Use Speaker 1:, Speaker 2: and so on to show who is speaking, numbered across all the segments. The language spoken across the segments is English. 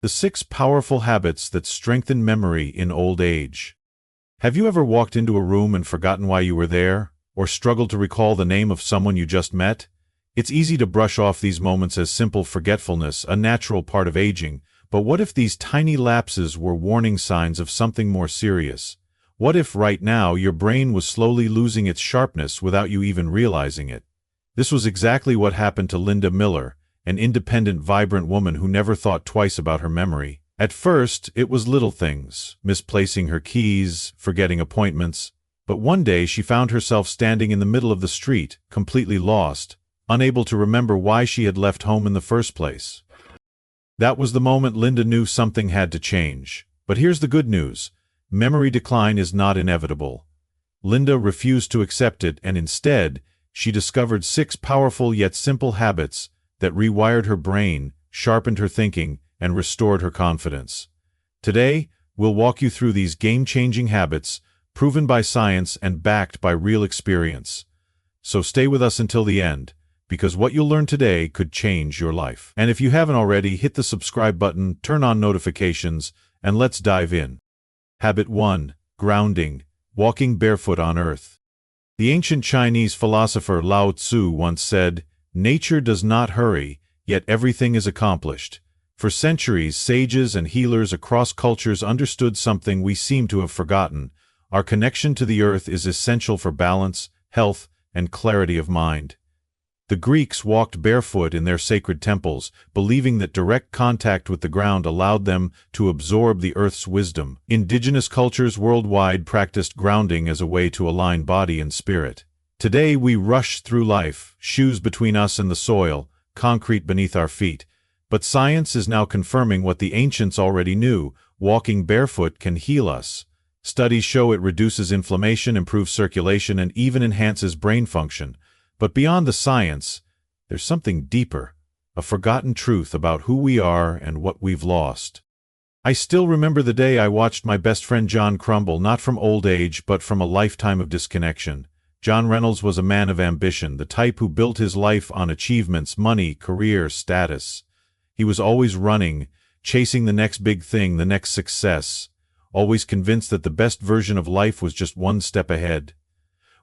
Speaker 1: The 6 powerful habits that strengthen memory in old age. Have you ever walked into a room and forgotten why you were there, or struggled to recall the name of someone you just met? It's easy to brush off these moments as simple forgetfulness, a natural part of aging, but what if these tiny lapses were warning signs of something more serious? What if right now your brain was slowly losing its sharpness without you even realizing it? This was exactly what happened to Linda Miller, an independent, vibrant woman who never thought twice about her memory. At first, it was little things, misplacing her keys, forgetting appointments, but one day she found herself standing in the middle of the street, completely lost, unable to remember why she had left home in the first place. That was the moment Linda knew something had to change. But here's the good news. Memory decline is not inevitable. Linda refused to accept it, and instead, she discovered 6 powerful yet simple habits that rewired her brain, sharpened her thinking, and restored her confidence. Today, we'll walk you through these game-changing habits, proven by science and backed by real experience. So stay with us until the end, because what you'll learn today could change your life. And if you haven't already, hit the subscribe button, turn on notifications, and let's dive in. Habit 1. Grounding. Walking barefoot on earth. The ancient Chinese philosopher Lao Tzu once said, "Nature does not hurry, yet everything is accomplished." For centuries, sages and healers across cultures understood something we seem to have forgotten. Our connection to the earth is essential for balance, health, and clarity of mind. The Greeks walked barefoot in their sacred temples, believing that direct contact with the ground allowed them to absorb the earth's wisdom. Indigenous cultures worldwide practiced grounding as a way to align body and spirit. Today we rush through life, shoes between us and the soil, concrete beneath our feet. But science is now confirming what the ancients already knew: walking barefoot can heal us. Studies show it reduces inflammation, improves circulation, and even enhances brain function. But beyond the science, there's something deeper, a forgotten truth about who we are and what we've lost. I still remember the day I watched my best friend John crumble, not from old age, but from a lifetime of disconnection. John Reynolds was a man of ambition, the type who built his life on achievements, money, career, status. He was always running, chasing the next big thing, the next success, always convinced that the best version of life was just one step ahead.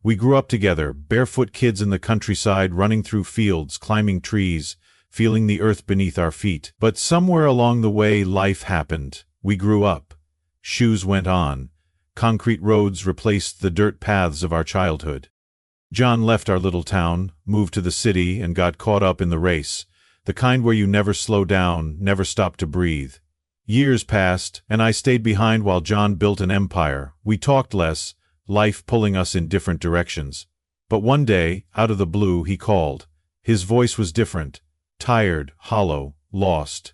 Speaker 1: We grew up together, barefoot kids in the countryside, running through fields, climbing trees, feeling the earth beneath our feet. But somewhere along the way, life happened. We grew up. Shoes went on. Concrete roads replaced the dirt paths of our childhood. John left our little town, moved to the city, and got caught up in the race, the kind where you never slow down, never stop to breathe. Years passed, and I stayed behind while John built an empire. We talked less, life pulling us in different directions. But one day, out of the blue, he called. His voice was different, tired, hollow, lost.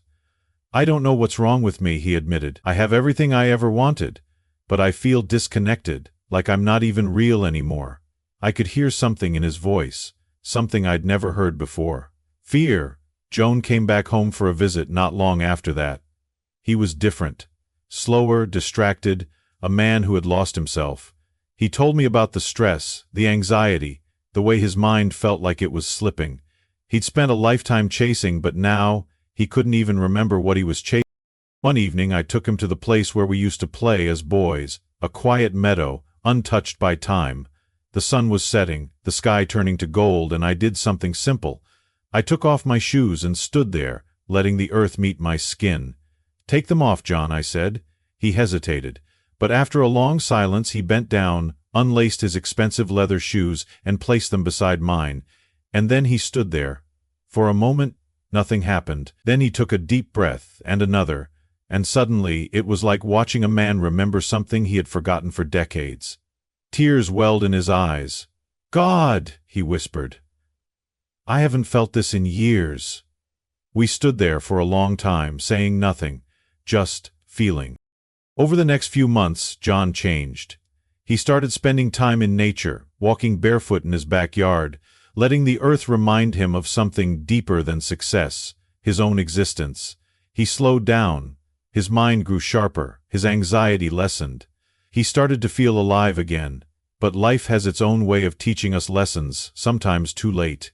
Speaker 1: "I don't know what's wrong with me," he admitted. "I have everything I ever wanted, but I feel disconnected, like I'm not even real anymore." I could hear something in his voice, something I'd never heard before. Fear. Joan came back home for a visit not long after that. He was different. Slower, distracted, a man who had lost himself. He told me about the stress, the anxiety, the way his mind felt like it was slipping. He'd spent a lifetime chasing, but now he couldn't even remember what he was chasing. One evening I took him to the place where we used to play as boys, a quiet meadow, untouched by time. The sun was setting, the sky turning to gold, and I did something simple. I took off my shoes and stood there, letting the earth meet my skin. "Take them off, John," I said. He hesitated, but after a long silence he bent down, unlaced his expensive leather shoes, and placed them beside mine. And then he stood there. For a moment, nothing happened. Then he took a deep breath, and another. And suddenly, it was like watching a man remember something he had forgotten for decades. Tears welled in his eyes. "God," he whispered. "I haven't felt this in years." We stood there for a long time, saying nothing, just feeling. Over the next few months, John changed. He started spending time in nature, walking barefoot in his backyard, letting the earth remind him of something deeper than success, his own existence. He slowed down. His mind grew sharper, his anxiety lessened. He started to feel alive again. But life has its own way of teaching us lessons, sometimes too late.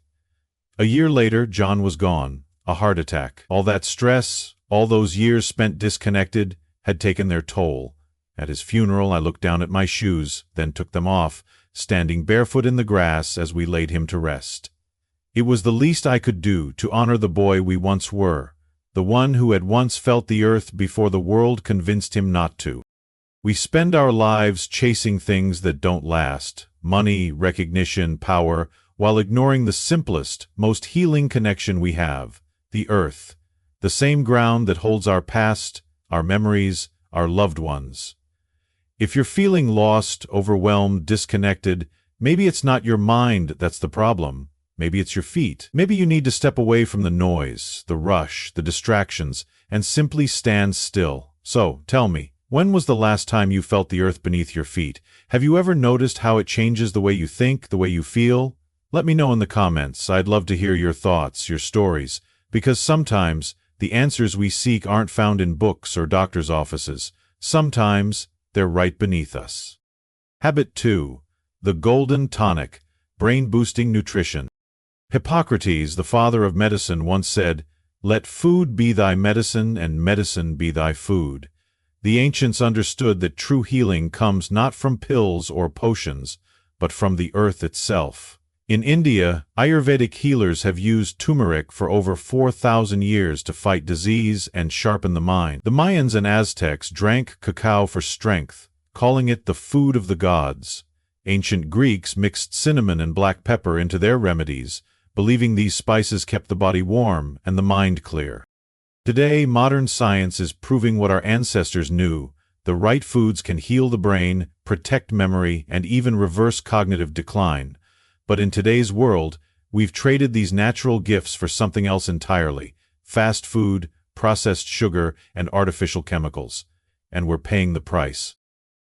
Speaker 1: A year later, John was gone. A heart attack. All that stress, All those years spent disconnected had taken their toll. At his funeral, I looked down at my shoes, then took them off, standing barefoot in the grass as we laid him to rest. It was the least I could do to honor the boy we once were, the one who had once felt the earth before the world convinced him not to. We spend our lives chasing things that don't last, money, recognition, power, while ignoring the simplest, most healing connection we have, the earth, the same ground that holds our past, our memories, our loved ones. If you're feeling lost, overwhelmed, disconnected, maybe it's not your mind that's the problem. Maybe it's your feet. Maybe you need to step away from the noise, the rush, the distractions, and simply stand still. So, tell me, when was the last time you felt the earth beneath your feet? Have you ever noticed how it changes the way you think, the way you feel? Let me know in the comments. I'd love to hear your thoughts, your stories, because sometimes the answers we seek aren't found in books or doctors' offices. Sometimes they're right beneath us. Habit 2. The Golden Tonic, Brain-Boosting Nutrition. Hippocrates, the father of medicine, once said, "Let food be thy medicine and medicine be thy food." The ancients understood that true healing comes not from pills or potions, but from the earth itself. In India, Ayurvedic healers have used turmeric for over 4,000 years to fight disease and sharpen the mind. The Mayans and Aztecs drank cacao for strength, calling it the food of the gods. Ancient Greeks mixed cinnamon and black pepper into their remedies, believing these spices kept the body warm and the mind clear. Today, modern science is proving what our ancestors knew. The right foods can heal the brain, protect memory, and even reverse cognitive decline. But in today's world, we've traded these natural gifts for something else entirely: fast food, processed sugar, and artificial chemicals. And we're paying the price.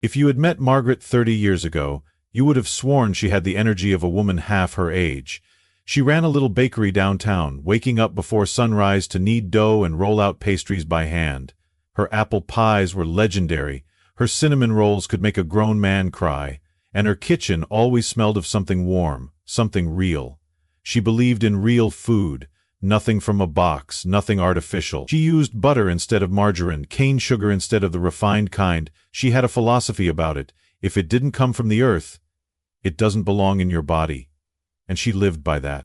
Speaker 1: If you had met Margaret 30 years ago, you would have sworn she had the energy of a woman half her age. She ran a little bakery downtown, waking up before sunrise to knead dough and roll out pastries by hand. Her apple pies were legendary, her cinnamon rolls could make a grown man cry, and her kitchen always smelled of something warm, something real. She believed in real food, nothing from a box, nothing artificial. She used butter instead of margarine, cane sugar instead of the refined kind. She had a philosophy about it: if it didn't come from the earth, it doesn't belong in your body. And she lived by that.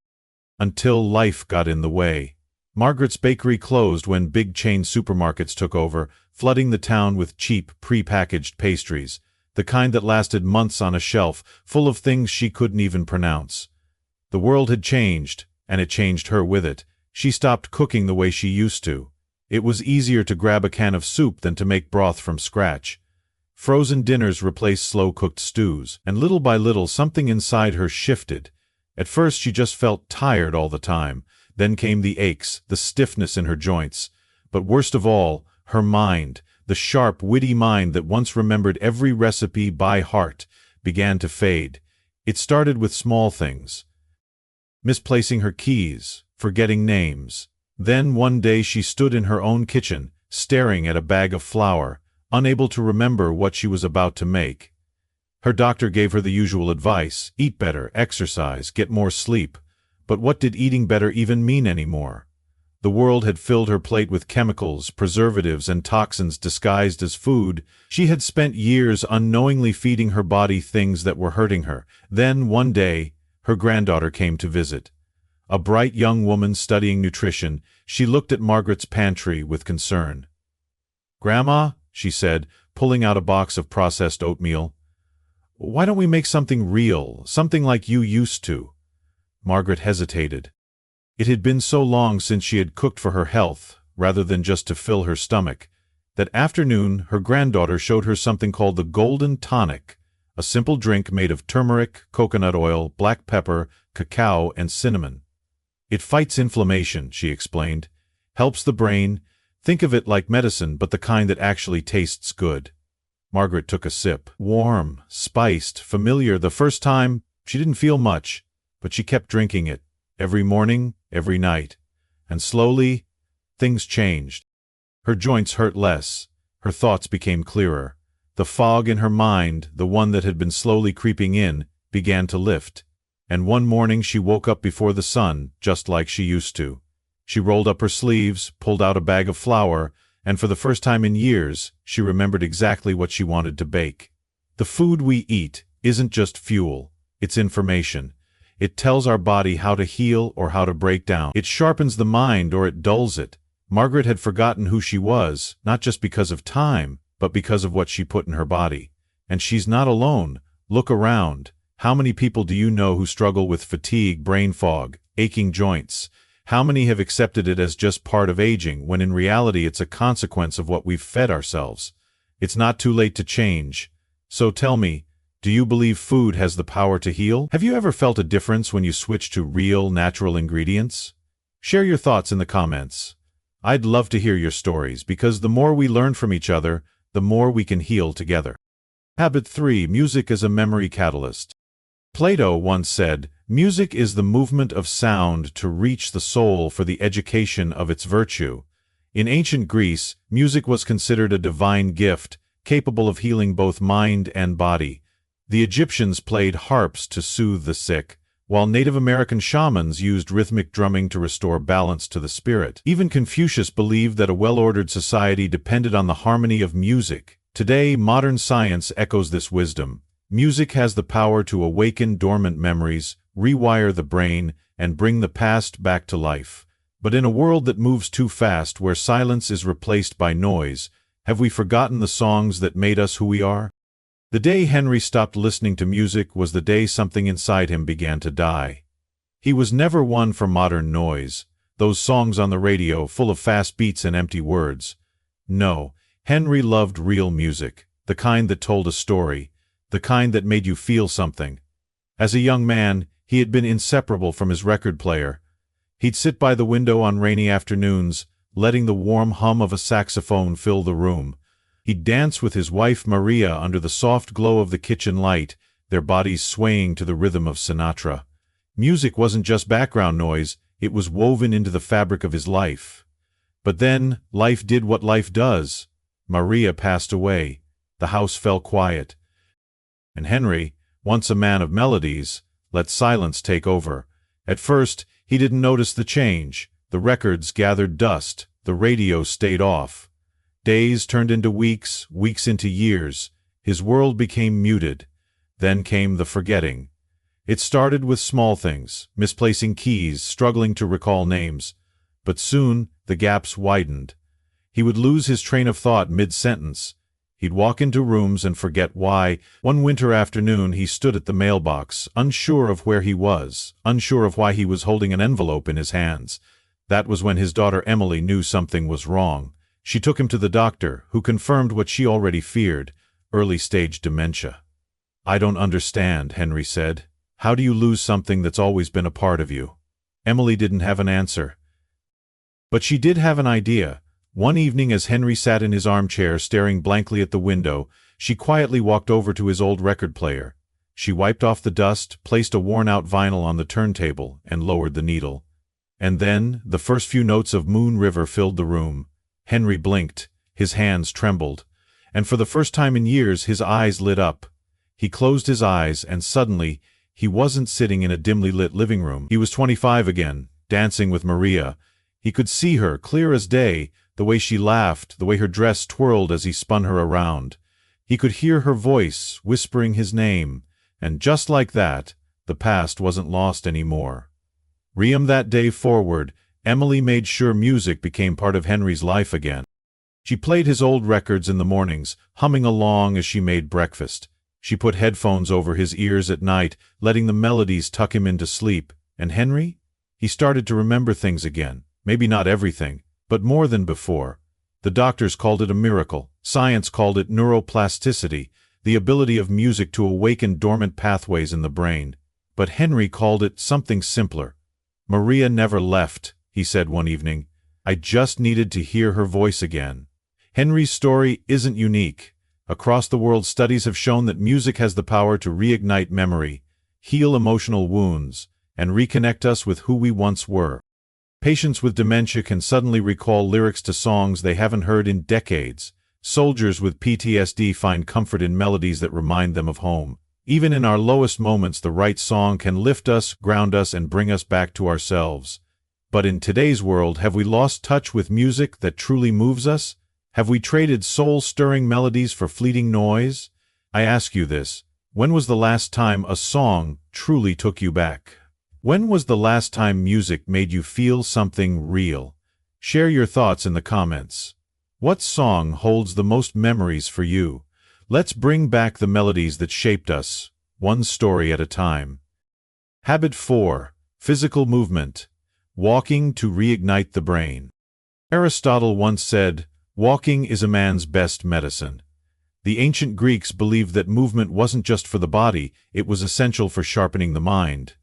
Speaker 1: Until life got in the way. Margaret's bakery closed when big chain supermarkets took over, flooding the town with cheap, pre-packaged pastries, the kind that lasted months on a shelf, full of things she couldn't even pronounce. The world had changed, and it changed her with it. She stopped cooking the way she used to. It was easier to grab a can of soup than to make broth from scratch. Frozen dinners replaced slow-cooked stews, and little by little something inside her shifted. At first she just felt tired all the time. Then came the aches, the stiffness in her joints. But worst of all, her mind, the sharp, witty mind that once remembered every recipe by heart, began to fade. It started with small things: misplacing her keys, forgetting names. Then one day she stood in her own kitchen, staring at a bag of flour, unable to remember what she was about to make. Her doctor gave her the usual advice: eat better, exercise, get more sleep. But what did eating better even mean anymore? The world had filled her plate with chemicals, preservatives, and toxins disguised as food. She had spent years unknowingly feeding her body things that were hurting her. Then, one day, her granddaughter came to visit. A bright young woman studying nutrition, she looked at Margaret's pantry with concern. "Grandma," she said, pulling out a box of processed oatmeal, "why don't we make something real, something like you used to?" Margaret hesitated. It had been so long since she had cooked for her health, rather than just to fill her stomach. That afternoon, her granddaughter showed her something called the Golden Tonic, a simple drink made of turmeric, coconut oil, black pepper, cacao, and cinnamon. "It fights inflammation," she explained, "helps the brain. Think of it like medicine, but the kind that actually tastes good." Margaret took a sip. Warm, spiced, familiar. The first time, she didn't feel much, but she kept drinking it, every morning, every night. And slowly, things changed. Her joints hurt less. Her thoughts became clearer. The fog in her mind, the one that had been slowly creeping in, began to lift. And one morning she woke up before the sun, just like she used to. She rolled up her sleeves, pulled out a bag of flour, and for the first time in years, she remembered exactly what she wanted to bake. The food we eat isn't just fuel, it's information. It tells our body how to heal or how to break down. It sharpens the mind or it dulls it. Margaret had forgotten who she was, not just because of time, but because of what she put in her body. And she's not alone. Look around. How many people do you know who struggle with fatigue, brain fog, aching joints? How many have accepted it as just part of aging, when in reality it's a consequence of what we've fed ourselves? It's not too late to change. So tell me, do you believe food has the power to heal? Have you ever felt a difference when you switch to real, natural ingredients? Share your thoughts in the comments. I'd love to hear your stories, because the more we learn from each other, the more we can heal together. Habit 3. Music as a memory catalyst. Plato once said, "Music is the movement of sound to reach the soul for the education of its virtue." In ancient Greece, music was considered a divine gift, capable of healing both mind and body. The Egyptians played harps to soothe the sick, while Native American shamans used rhythmic drumming to restore balance to the spirit. Even Confucius believed that a well-ordered society depended on the harmony of music. Today, modern science echoes this wisdom. Music has the power to awaken dormant memories, rewire the brain, and bring the past back to life. But in a world that moves too fast, where silence is replaced by noise, have we forgotten the songs that made us who we are? The day Henry stopped listening to music was the day something inside him began to die. He was never one for modern noise, those songs on the radio full of fast beats and empty words. No, Henry loved real music, the kind that told a story, the kind that made you feel something. As a young man, he had been inseparable from his record player. He'd sit by the window on rainy afternoons, letting the warm hum of a saxophone fill the room. He'd dance with his wife Maria under the soft glow of the kitchen light, their bodies swaying to the rhythm of Sinatra. Music wasn't just background noise, it was woven into the fabric of his life. But then, life did what life does. Maria passed away. The house fell quiet. And Henry, once a man of melodies, let silence take over. At first, he didn't notice the change. The records gathered dust, the radio stayed off. Days turned into weeks, weeks into years. His world became muted. Then came the forgetting. It started with small things, misplacing keys, struggling to recall names. But soon, the gaps widened. He would lose his train of thought mid-sentence. He'd walk into rooms and forget why. One winter afternoon he stood at the mailbox, unsure of where he was, unsure of why he was holding an envelope in his hands. That was when his daughter Emily knew something was wrong. She took him to the doctor, who confirmed what she already feared, early-stage dementia. "I don't understand," Henry said. "How do you lose something that's always been a part of you?" Emily didn't have an answer. But she did have an idea. One evening as Henry sat in his armchair staring blankly at the window, she quietly walked over to his old record player. She wiped off the dust, placed a worn-out vinyl on the turntable, and lowered the needle. And then, the first few notes of Moon River filled the room. Henry blinked, his hands trembled, and for the first time in years his eyes lit up. He closed his eyes, and suddenly, he wasn't sitting in a dimly lit living room. He was 25 again, dancing with Maria. He could see her, clear as day, the way she laughed, the way her dress twirled as he spun her around. He could hear her voice, whispering his name, and just like that, the past wasn't lost anymore. From that day forward, Emily made sure music became part of Henry's life again. She played his old records in the mornings, humming along as she made breakfast. She put headphones over his ears at night, letting the melodies tuck him into sleep. And Henry? He started to remember things again. Maybe not everything, but more than before. The doctors called it a miracle. Science called it neuroplasticity, the ability of music to awaken dormant pathways in the brain. But Henry called it something simpler. "Maria never left," he said one evening. "I just needed to hear her voice again." Henry's story isn't unique. Across the world, studies have shown that music has the power to reignite memory, heal emotional wounds, and reconnect us with who we once were. Patients with dementia can suddenly recall lyrics to songs they haven't heard in decades. Soldiers with PTSD find comfort in melodies that remind them of home. Even in our lowest moments, the right song can lift us, ground us, and bring us back to ourselves. But in today's world, have we lost touch with music that truly moves us? Have we traded soul-stirring melodies for fleeting noise? I ask you this: when was the last time a song truly took you back? When was the last time music made you feel something real? Share your thoughts in the comments. What song holds the most memories for you? Let's bring back the melodies that shaped us, one story at a time. Habit 4. Physical movement. Walking to reignite the brain. Aristotle once said, "Walking is a man's best medicine." The ancient Greeks believed that movement wasn't just for the body, it was essential for sharpening the mind.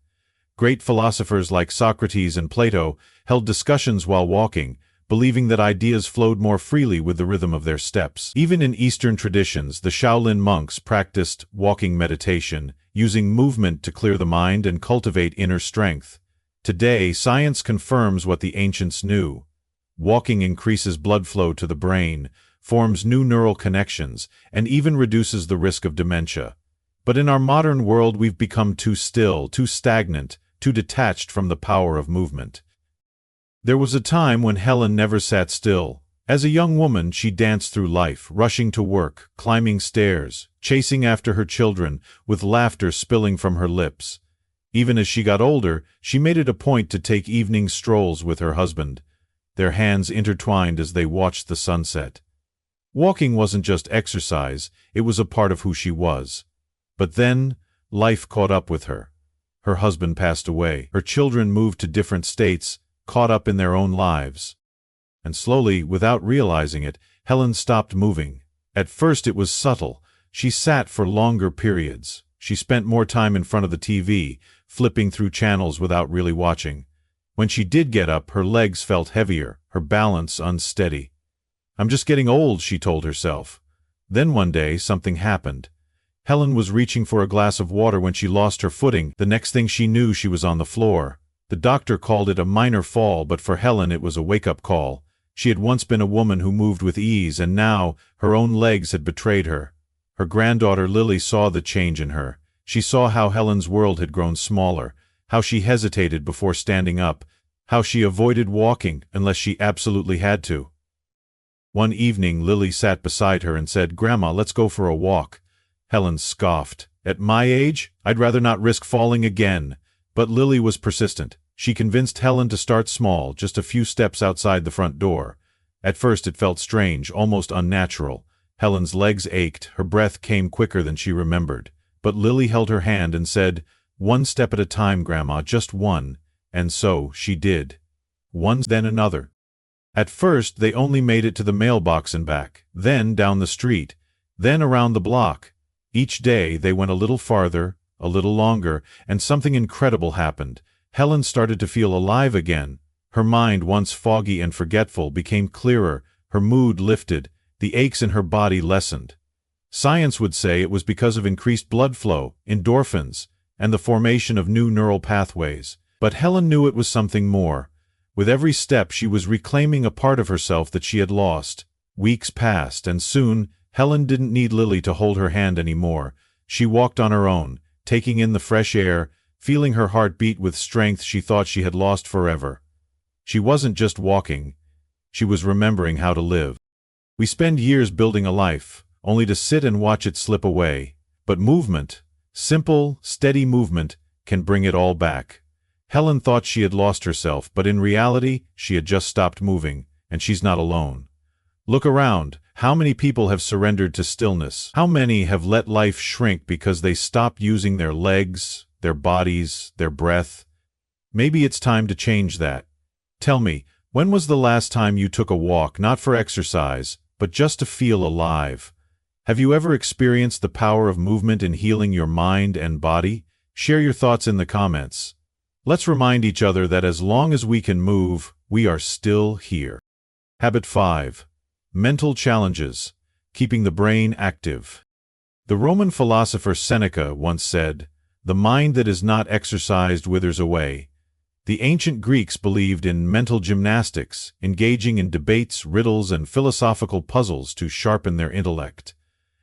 Speaker 1: Great philosophers like Socrates and Plato held discussions while walking, believing that ideas flowed more freely with the rhythm of their steps. Even in Eastern traditions, the Shaolin monks practiced walking meditation, using movement to clear the mind and cultivate inner strength. Today, science confirms what the ancients knew. Walking increases blood flow to the brain, forms new neural connections, and even reduces the risk of dementia. But in our modern world, we've become too still, too stagnant, too detached from the power of movement. There was a time when Helen never sat still. As a young woman, she danced through life, rushing to work, climbing stairs, chasing after her children, with laughter spilling from her lips. Even as she got older, she made it a point to take evening strolls with her husband, their hands intertwined as they watched the sunset. Walking wasn't just exercise, it was a part of who she was. But then, life caught up with her. Her husband passed away, her children moved to different states, caught up in their own lives. And slowly, without realizing it, Helen stopped moving. At first it was subtle. She sat for longer periods. She spent more time in front of the TV, flipping through channels without really watching. When she did get up, her legs felt heavier, her balance unsteady. "I'm just getting old," she told herself. Then one day, something happened. Helen was reaching for a glass of water when she lost her footing. The next thing she knew, she was on the floor. The doctor called it a minor fall, but for Helen it was a wake-up call. She had once been a woman who moved with ease, and now her own legs had betrayed her. Her granddaughter Lily saw the change in her. She saw how Helen's world had grown smaller, how she hesitated before standing up, how she avoided walking unless she absolutely had to. One evening, Lily sat beside her and said, "Grandma, let's go for a walk." Helen scoffed. "At my age, I'd rather not risk falling again." But Lily was persistent. She convinced Helen to start small, just a few steps outside the front door. At first it felt strange, almost unnatural. Helen's legs ached, her breath came quicker than she remembered. But Lily held her hand and said, "One step at a time, Grandma, just one." And so she did. One, then another. At first they only made it to the mailbox and back, then down the street, then around the block. Each day they went a little farther, a little longer, and something incredible happened. Helen started to feel alive again. Her mind, once foggy and forgetful, became clearer, her mood lifted, the aches in her body lessened. Science would say it was because of increased blood flow, endorphins, and the formation of new neural pathways. But Helen knew it was something more. With every step she was reclaiming a part of herself that she had lost. Weeks passed, and soon Helen didn't need Lily to hold her hand anymore. She walked on her own, taking in the fresh air, feeling her heart beat with strength she thought she had lost forever. She wasn't just walking. She was remembering how to live. We spend years building a life, only to sit and watch it slip away. But movement, simple, steady movement, can bring it all back. Helen thought she had lost herself, but in reality, she had just stopped moving, and she's not alone. Look around. How many people have surrendered to stillness? How many have let life shrink because they stopped using their legs, their bodies, their breath? Maybe it's time to change that. Tell me, when was the last time you took a walk, not for exercise, but just to feel alive? Have you ever experienced the power of movement in healing your mind and body? Share your thoughts in the comments. Let's remind each other that as long as we can move, we are still here. Habit 5. Mental challenges. Keeping the brain active. The Roman philosopher Seneca once said, "The mind that is not exercised withers away." The ancient Greeks believed in mental gymnastics, engaging in debates, riddles, and philosophical puzzles to sharpen their intellect.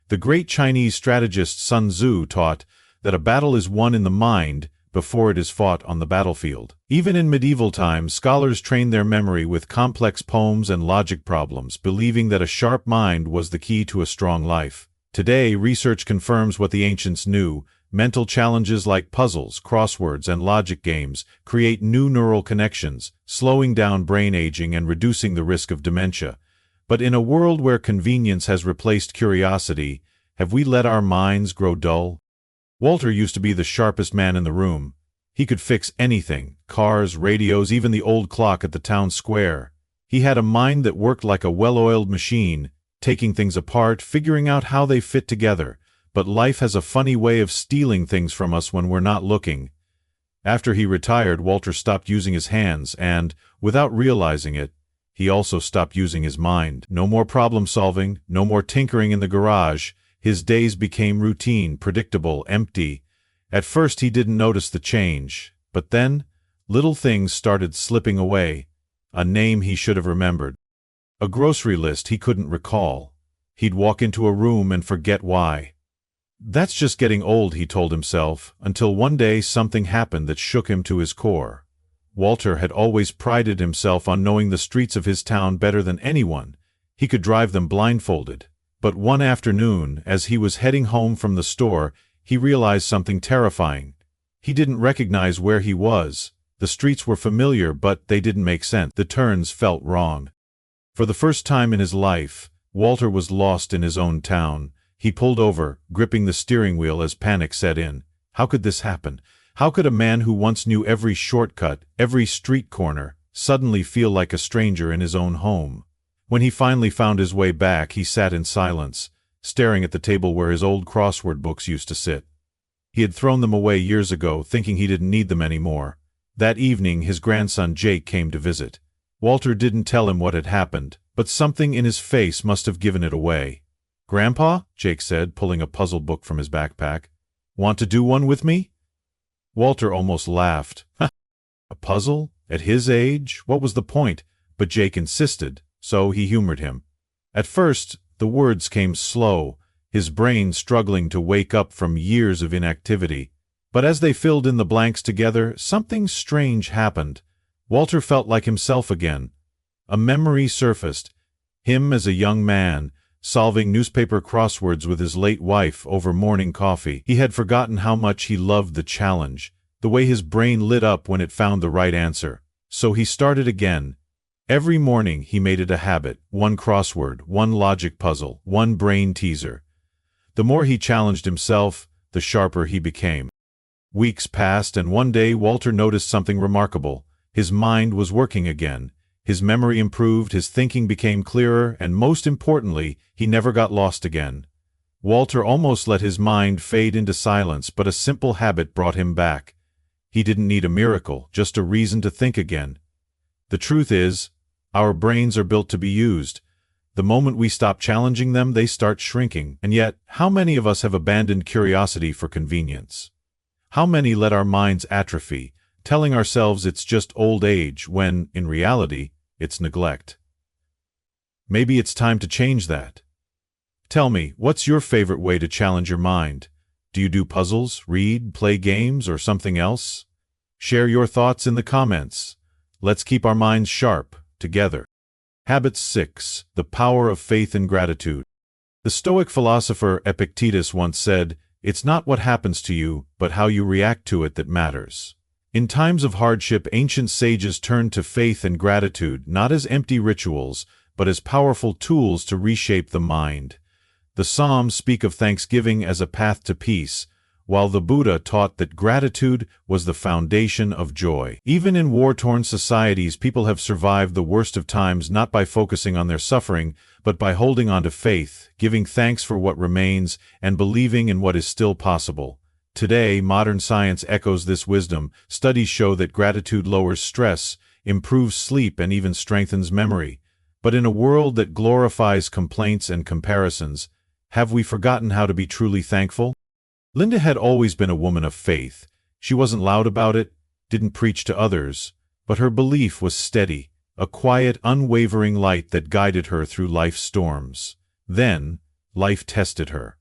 Speaker 1: The great Chinese strategist Sun Tzu taught that a battle is won in the mind, before it is fought on the battlefield. Even in medieval times, scholars trained their memory with complex poems and logic problems, believing that a sharp mind was the key to a strong life. Today, research confirms what the ancients knew. Mental challenges like puzzles, crosswords, and logic games create new neural connections, slowing down brain aging and reducing the risk of dementia. But in a world where convenience has replaced curiosity, have we let our minds grow dull? Walter used to be the sharpest man in the room. He could fix anything: cars, radios, even the old clock at the town square. He had a mind that worked like a well-oiled machine, taking things apart, figuring out how they fit together. But life has a funny way of stealing things from us when we're not looking. After he retired, Walter stopped using his hands and, without realizing it, he also stopped using his mind. No more problem-solving, no more tinkering in the garage. His days became routine, predictable, empty. At first he didn't notice the change, but then, little things started slipping away. A name he should have remembered. A grocery list he couldn't recall. He'd walk into a room and forget why. That's just getting old, he told himself, until one day something happened that shook him to his core. Walter had always prided himself on knowing the streets of his town better than anyone. He could drive them blindfolded. But one afternoon, as he was heading home from the store, he realized something terrifying. He didn't recognize where he was. The streets were familiar, but they didn't make sense. The turns felt wrong. For the first time in his life, Walter was lost in his own town. He pulled over, gripping the steering wheel as panic set in. How could this happen? How could a man who once knew every shortcut, every street corner, suddenly feel like a stranger in his own home? When he finally found his way back, he sat in silence, staring at the table where his old crossword books used to sit. He had thrown them away years ago, thinking he didn't need them anymore. That evening, his grandson Jake came to visit. Walter didn't tell him what had happened, but something in his face must have given it away. "Grandpa," Jake said, pulling a puzzle book from his backpack. "Want to do one with me?" Walter almost laughed. A puzzle? At his age? What was the point? But Jake insisted, so he humored him. At first, the words came slow, his brain struggling to wake up from years of inactivity. But as they filled in the blanks together, something strange happened. Walter felt like himself again. A memory surfaced. Him as a young man, solving newspaper crosswords with his late wife over morning coffee. He had forgotten how much he loved the challenge, the way his brain lit up when it found the right answer. So he started again. Every morning he made it a habit: one crossword, one logic puzzle, one brain teaser. The more he challenged himself, the sharper he became. Weeks passed, and one day Walter noticed something remarkable. His mind was working again. His memory improved, his thinking became clearer, and most importantly, he never got lost again. Walter almost let his mind fade into silence, but a simple habit brought him back. He didn't need a miracle, just a reason to think again. The truth is, our brains are built to be used. The moment we stop challenging them, they start shrinking. And yet, how many of us have abandoned curiosity for convenience? How many let our minds atrophy, telling ourselves it's just old age, when, in reality, it's neglect? Maybe it's time to change that. Tell me, what's your favorite way to challenge your mind? Do you do puzzles, read, play games, or something else? Share your thoughts in the comments. Let's keep our minds sharp, together. Habit 6. The power of faith and gratitude. The Stoic philosopher Epictetus once said, "It's not what happens to you, but how you react to it that matters." In times of hardship, ancient sages turned to faith and gratitude, not as empty rituals, but as powerful tools to reshape the mind. The Psalms speak of thanksgiving as a path to peace, while the Buddha taught that gratitude was the foundation of joy. Even in war-torn societies, people have survived the worst of times not by focusing on their suffering, but by holding on to faith, giving thanks for what remains, and believing in what is still possible. Today, modern science echoes this wisdom. Studies show that gratitude lowers stress, improves sleep, and even strengthens memory. But in a world that glorifies complaints and comparisons, have we forgotten how to be truly thankful? Linda had always been a woman of faith. She wasn't loud about it, didn't preach to others, but her belief was steady, a quiet, unwavering light that guided her through life's storms. Then, life tested her.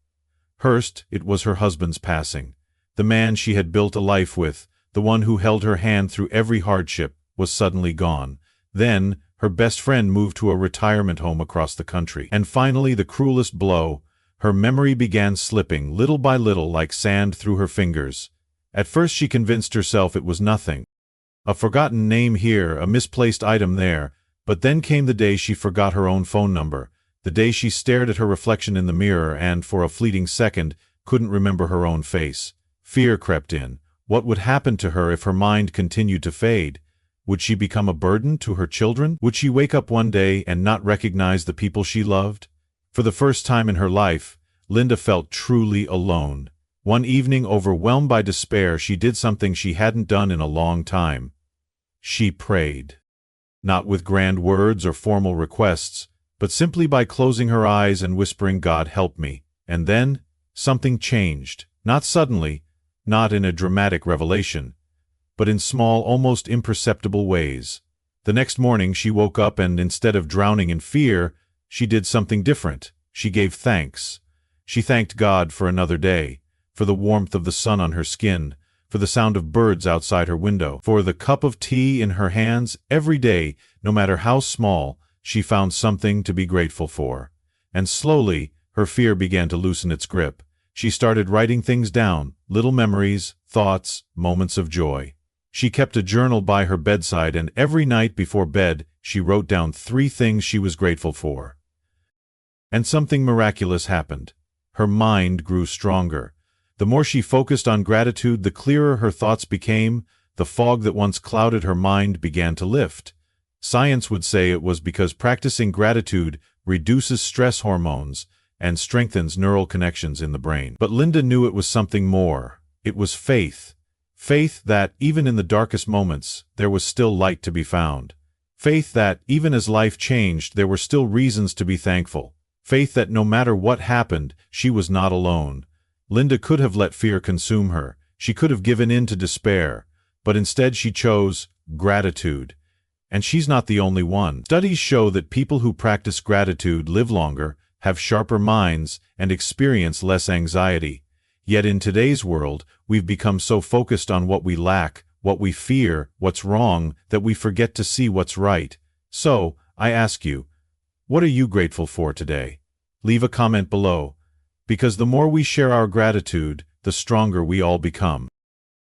Speaker 1: First, it was her husband's passing. The man she had built a life with, the one who held her hand through every hardship, was suddenly gone. Then, her best friend moved to a retirement home across the country. And finally, the cruelest blow, her memory began slipping little by little like sand through her fingers. At first she convinced herself it was nothing. A forgotten name here, a misplaced item there, but then came the day she forgot her own phone number, the day she stared at her reflection in the mirror and, for a fleeting second, couldn't remember her own face. Fear crept in. What would happen to her if her mind continued to fade? Would she become a burden to her children? Would she wake up one day and not recognize the people she loved? For the first time in her life, Linda felt truly alone. One evening, overwhelmed by despair, she did something she hadn't done in a long time. She prayed. Not with grand words or formal requests, but simply by closing her eyes and whispering, "God help me." And then, something changed. Not suddenly, not in a dramatic revelation, but in small, almost imperceptible ways. The next morning she woke up and, instead of drowning in fear, she did something different. She gave thanks. She thanked God for another day, for the warmth of the sun on her skin, for the sound of birds outside her window, for the cup of tea in her hands. Every day, no matter how small, she found something to be grateful for. And slowly, her fear began to loosen its grip. She started writing things down, little memories, thoughts, moments of joy. She kept a journal by her bedside, and every night before bed, she wrote down 3 things she was grateful for. And something miraculous happened. Her mind grew stronger. The more she focused on gratitude, the clearer her thoughts became. The fog that once clouded her mind began to lift. Science would say it was because practicing gratitude reduces stress hormones and strengthens neural connections in the brain. But Linda knew it was something more. It was faith. Faith that, even in the darkest moments, there was still light to be found. Faith that, even as life changed, there were still reasons to be thankful. Faith that no matter what happened, she was not alone. Linda could have let fear consume her. She could have given in to despair. But instead she chose gratitude. And she's not the only one. Studies show that people who practice gratitude live longer, have sharper minds, and experience less anxiety. Yet in today's world, we've become so focused on what we lack, what we fear, what's wrong, that we forget to see what's right. So, I ask you, what are you grateful for today? Leave a comment below, because the more we share our gratitude, the stronger we all become.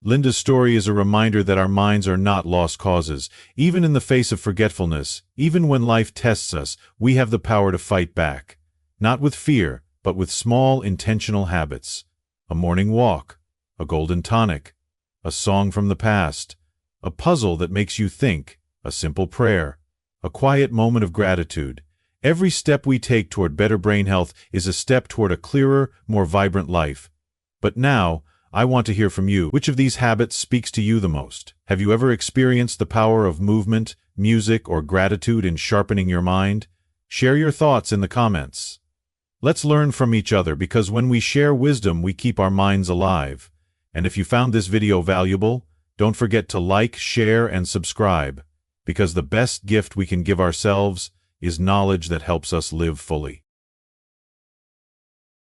Speaker 1: Linda's story is a reminder that our minds are not lost causes. Even in the face of forgetfulness, even when life tests us, we have the power to fight back. Not with fear, but with small, intentional habits. A morning walk, a golden tonic, a song from the past, a puzzle that makes you think, a simple prayer, a quiet moment of gratitude. Every step we take toward better brain health is a step toward a clearer, more vibrant life. But now, I want to hear from you. Which of these habits speaks to you the most? Have you ever experienced the power of movement, music, or gratitude in sharpening your mind? Share your thoughts in the comments. Let's learn from each other, because when we share wisdom, we keep our minds alive. And if you found this video valuable, don't forget to like, share, and subscribe, because the best gift we can give ourselves is knowledge that helps us live fully.